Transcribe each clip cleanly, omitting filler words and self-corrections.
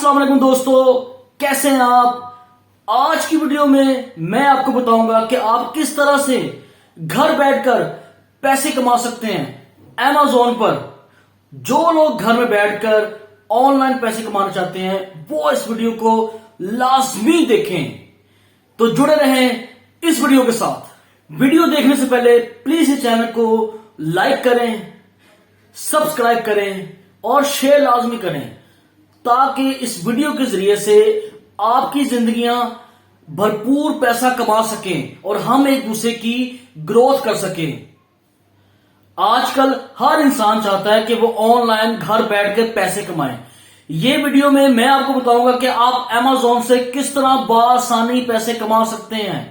अस्सलाम वालेकुम दोस्तों, कैसे हैं आप। आज की वीडियो में मैं आपको बताऊंगा कि आप किस तरह से घर बैठकर पैसे कमा सकते हैं Amazon पर। जो लोग घर में बैठकर ऑनलाइन पैसे कमाना चाहते हैं वो इस वीडियो को लाजमी देखें। तो जुड़े रहें इस वीडियो के साथ। वीडियो देखने से पहले प्लीज इस चैनल को लाइक करें, सब्सक्राइब करें और शेयर लाजमी करें, ताकि इस वीडियो के जरिए से आपकी जिंदगियां भरपूर पैसा कमा सकें और हम एक दूसरे की ग्रोथ कर सकें। आजकल हर इंसान चाहता है कि वो ऑनलाइन घर बैठकर पैसे कमाएं। ये वीडियो में मैं आपको बताऊंगा कि आप Amazon से किस तरह बआसानी पैसे कमा सकते हैं।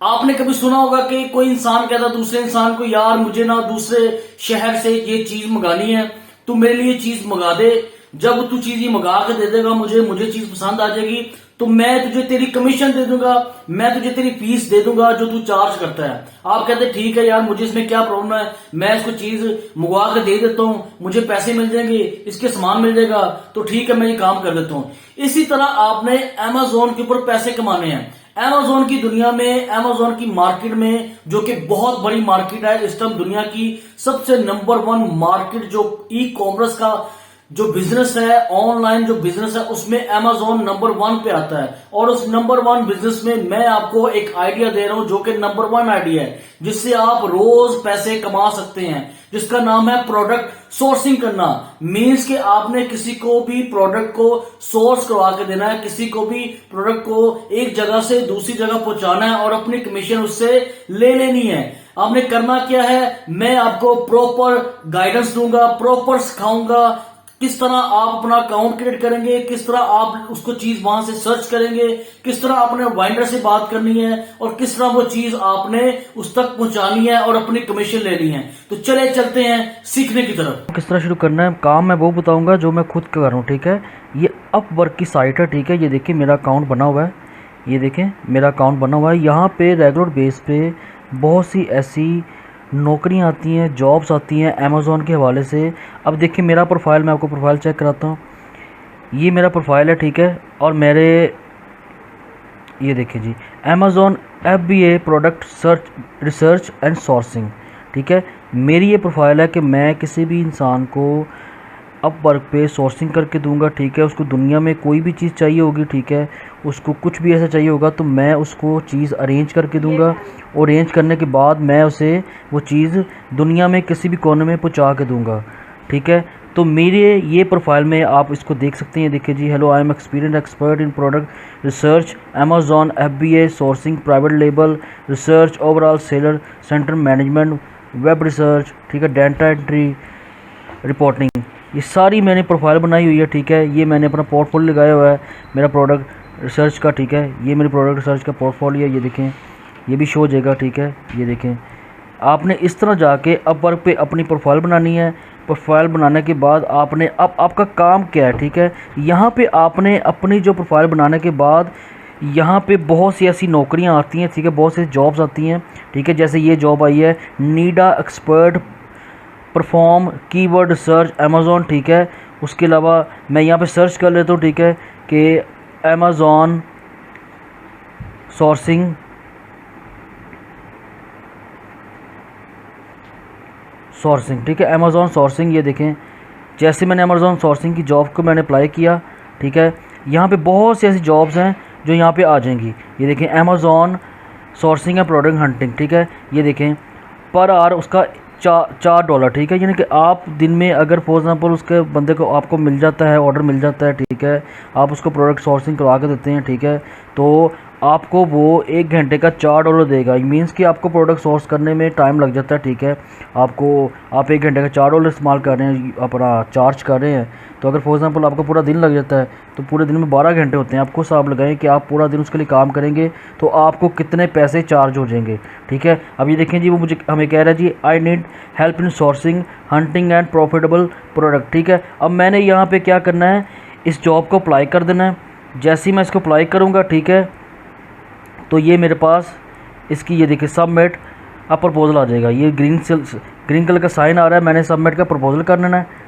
आपने कभी सुना होगा कि कोई इंसान कहता दूसरे इंसान को, यार मुझे ना दूसरे शहर से ये चीज मंगानी है, तू मेरे लिए चीज मंगा दे। जब तू चीज ये मंगा के दे देगा मुझे चीज पसंद आ जाएगी तो मैं तुझे तेरी कमीशन दे दूंगा, मैं तुझे तेरी फीस दे दूंगा जो तू चार्ज करता है। आप कहते ठीक है यार, मुझे इसमें क्या प्रॉब्लम है, मैं इसको चीज मंगवा के दे देता हूं, मुझे पैसे मिल जाएंगे, इसके सामान मिल जाएगा, तो ठीक है मैं ये काम कर देता हूं। इसी तरह आपने Amazon के ऊपर पैसे कमाने हैं। Amazon की दुनिया में, Amazon की मार्केट में, जो कि बहुत बड़ी मार्केट है, इस टाइम दुनिया की सबसे नंबर 1 मार्केट जो ई कॉमर्स का जो बिजनेस है, ऑनलाइन जो बिजनेस है, उसमें Amazon नंबर 1 पे आता है। और उस नंबर 1 बिजनेस में मैं आपको एक आइडिया दे रहा हूं जो कि नंबर 1 आइडिया है, जिससे आप रोज पैसे कमा सकते हैं, जिसका नाम है प्रोडक्ट सोर्सिंग करना। मींस कि आपने किसी को भी प्रोडक्ट को सोर्स करवा के देना है, किसी को भी प्रोडक्ट को एक जगह से दूसरी जगह पहुंचाना है और अपनी कमीशन उससे ले लेनी है। आपने करना क्या है, मैं आपको प्रॉपर गाइडेंस दूंगा, प्रॉपर सिखाऊंगा किस तरह आप अपना अकाउंट क्रिएट करेंगे, किस तरह आप उसको चीज वहां से सर्च करेंगे, किस तरह आपने वाइंडर से बात करनी है और किस तरह वो चीज आपने उस तक पहुंचानी है और अपनी कमीशन लेनी है। तो चले चलते हैं सीखने की तरफ। किस तरह शुरू करना है काम मैं वो बताऊंगा जो मैं खुद कर रहा हूँ। ठीक है, ये अपवर्क की साइट है। ठीक है, ये देखिए मेरा अकाउंट बना हुआ है, ये देखें मेरा अकाउंट बना हुआ है। यहाँ पे रेगुलर बेस पे बहुत सी ऐसी नौकरियाँ आती हैं, जॉब्स आती हैं Amazon के हवाले से। अब देखिए मेरा प्रोफाइल, मैं आपको प्रोफाइल चेक कराता हूँ। ये मेरा प्रोफाइल है, ठीक है, और मेरे ये देखिए जी Amazon FBA product search research and sourcing. ठीक है, मेरी ये प्रोफाइल है कि मैं किसी भी इंसान को अपवर्क पे सोर्सिंग करके दूंगा। ठीक है, उसको दुनिया में कोई भी चीज़ चाहिए होगी, ठीक है, उसको कुछ भी ऐसा चाहिए होगा तो मैं उसको चीज़ अरेंज करके दूंगा और अरेंज करने के बाद मैं उसे वो चीज़ दुनिया में किसी भी कोने में पहुंचा के दूंगा। ठीक है, तो मेरे ये प्रोफाइल में आप इसको देख सकते हैं। देखिए जी, hello I am experience expert in product research Amazon FBA sourcing private label research overall seller centre management web research. ठीक है, डाटा एंट्री रिपोर्टिंग, ये सारी मैंने प्रोफाइल बनाई हुई है। ठीक है, ये मैंने अपना पोर्टफोलियो लगाया हुआ है मेरा प्रोडक्ट रिसर्च का। ठीक है, ये मेरी प्रोडक्ट रिसर्च का पोर्टफोलियो है, ये देखें, ये भी शो हो जाएगा। ठीक है, ये देखें, आपने इस तरह जाके अपवर्क पे अपनी प्रोफाइल बनानी है। प्रोफाइल बनाने के बाद आपने अब आपका काम क्या है, ठीक है, यहाँ पे आपने अपनी जो प्रोफाइल बनाने के बाद यहाँ पे बहुत सी ऐसी नौकरियाँ आती हैं। ठीक है, बहुत सी जॉब्स आती हैं। ठीक है, जैसे ये जॉब आई है need a expert perform keyword research Amazon। ठीक है, उसके अलावा मैं यहाँ पे सर्च कर लेता हूँ, ठीक है, कि Amazon सोर्सिंग ठीक है, Amazon सोर्सिंग। ये देखें, जैसे मैंने Amazon सोर्सिंग की जॉब को मैंने अप्लाई किया, ठीक है, यहाँ पे बहुत सी ऐसी जॉब्स हैं जो यहाँ पे आ जाएंगी। ये देखें Amazon सोर्सिंग है प्रोडक्ट हंटिंग। ठीक है, ये देखें पर आवर उसका $4। ठीक है, यानी कि आप दिन में अगर फॉर एग्जांपल उसके बंदे को आपको मिल जाता है, ऑर्डर मिल जाता है, ठीक है, आप उसको प्रोडक्ट सोर्सिंग करवा के देते हैं, ठीक है, तो आपको वो 1 घंटे का $4 देगा। मींस कि आपको प्रोडक्ट सोर्स करने में टाइम लग जाता है। ठीक है, आप 1 घंटे का $4 इस्तेमाल कर रहे हैं, अपना चार्ज कर रहे हैं, तो अगर फॉर एग्जांपल आपका पूरा दिन लग जाता है तो पूरे दिन में 12 घंटे होते हैं। आपको हिसाब लगाएं कि आप पूरा दिन उसके लिए काम करेंगे तो आपको कितने पैसे चार्ज हो जाएंगे। ठीक है, अब ये देखें जी, वो मुझे हमें कह रहा है जी I need help in sourcing hunting and profitable product. ठीक है, अब मैंने यहाँ पे क्या करना है, इस जॉब को अप्लाई कर देना है। जैसे ही मैं इसको अप्लाई करूँगा, ठीक है, तो ये मेरे पास इसकी ये देखिए सबमिट अब प्रपोजल आ जाएगा। ये ग्रीन कलर का साइन आ रहा है, मैंने सबमिट का प्रपोजल कर लेना है।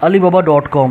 alibaba.com.